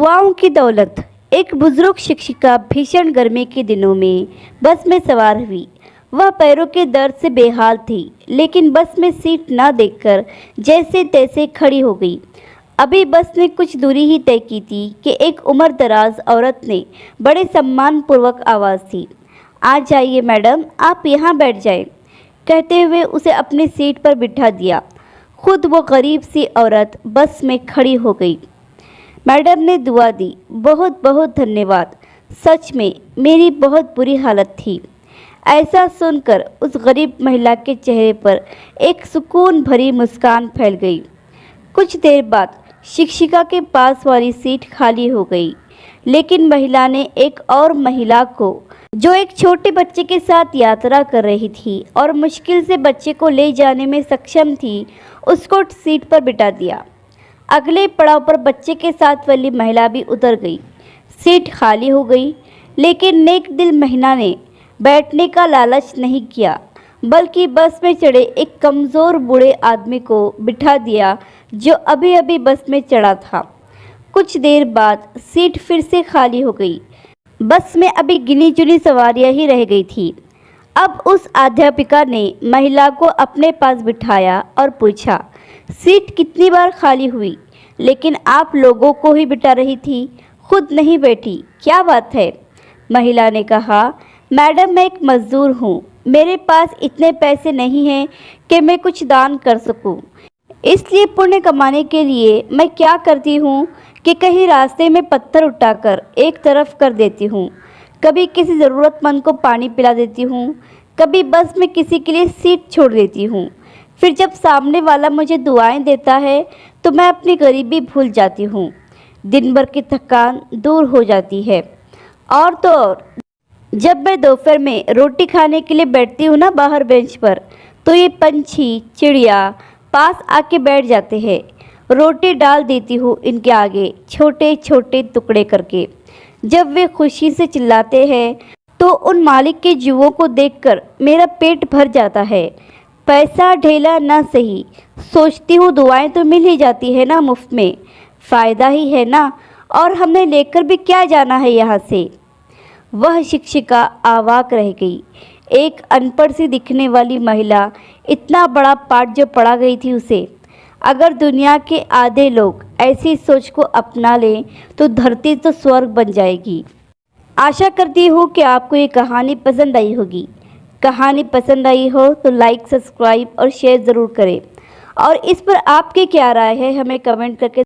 दुआओं की दौलत। एक बुजुर्ग शिक्षिका भीषण गर्मी के दिनों में बस में सवार हुई। वह पैरों के दर्द से बेहाल थी, लेकिन बस में सीट न देखकर जैसे तैसे खड़ी हो गई। अभी बस ने कुछ दूरी ही तय की थी कि एक उम्रदराज औरत ने बड़े सम्मानपूर्वक आवाज़ दी, "आ जाइए मैडम, आप यहाँ बैठ जाएं।" कहते हुए उसे अपनी सीट पर बिठा दिया। खुद वो गरीब सी औरत बस में खड़ी हो गई। मैडम ने दुआ दी, "बहुत बहुत धन्यवाद, सच में मेरी बहुत बुरी हालत थी।" ऐसा सुनकर उस गरीब महिला के चेहरे पर एक सुकून भरी मुस्कान फैल गई। कुछ देर बाद शिक्षिका के पास वाली सीट खाली हो गई, लेकिन महिला ने एक और महिला को, जो एक छोटे बच्चे के साथ यात्रा कर रही थी और मुश्किल से बच्चे को ले जाने में सक्षम थी, उसको सीट पर बिठा दिया। अगले पड़ाव पर बच्चे के साथ वाली महिला भी उतर गई। सीट खाली हो गई, लेकिन नेक दिल महिला ने बैठने का लालच नहीं किया, बल्कि बस में चढ़े एक कमज़ोर बूढ़े आदमी को बिठा दिया, जो अभी अभी बस में चढ़ा था। कुछ देर बाद सीट फिर से खाली हो गई। बस में अभी गिनी चुनी सवारियां ही रह गई थी। अब उस अध्यापिका ने महिला को अपने पास बिठाया और पूछा, "सीट कितनी बार खाली हुई, लेकिन आप लोगों को ही बिठा रही थी, खुद नहीं बैठी, क्या बात है?" महिला ने कहा, "मैडम, मैं एक मज़दूर हूँ, मेरे पास इतने पैसे नहीं हैं कि मैं कुछ दान कर सकूँ। इसलिए पुण्य कमाने के लिए मैं क्या करती हूँ कि कहीं रास्ते में पत्थर उठाकर एक तरफ कर देती हूँ, कभी किसी ज़रूरतमंद को पानी पिला देती हूँ, कभी बस में किसी के लिए सीट छोड़ देती हूँ। फिर जब सामने वाला मुझे दुआएं देता है तो मैं अपनी गरीबी भूल जाती हूँ, दिन भर की थकान दूर हो जाती है। और तो और, जब मैं दोपहर में रोटी खाने के लिए बैठती हूँ ना बाहर बेंच पर, तो ये पंछी चिड़िया पास आके बैठ जाते हैं। रोटी डाल देती हूँ इनके आगे छोटे छोटे टुकड़े करके। जब वे खुशी से चिल्लाते हैं तो उन मालिक के जुओं को देखकर मेरा पेट भर जाता है। पैसा ढेला ना सही, सोचती हूँ दुआएं तो मिल ही जाती है ना मुफ्त में, फ़ायदा ही है ना, और हमने लेकर भी क्या जाना है यहाँ से।" वह शिक्षिका अवाक रह गई। एक अनपढ़ सी दिखने वाली महिला इतना बड़ा पाठ जो पढ़ा गई थी उसे। अगर दुनिया के आधे लोग ऐसी सोच को अपना लें तो धरती तो स्वर्ग बन जाएगी। आशा करती हूँ कि आपको ये कहानी पसंद आई होगी। कहानी पसंद आई हो तो लाइक, सब्सक्राइब और शेयर ज़रूर करें। और इस पर आपकी क्या राय है हमें कमेंट करके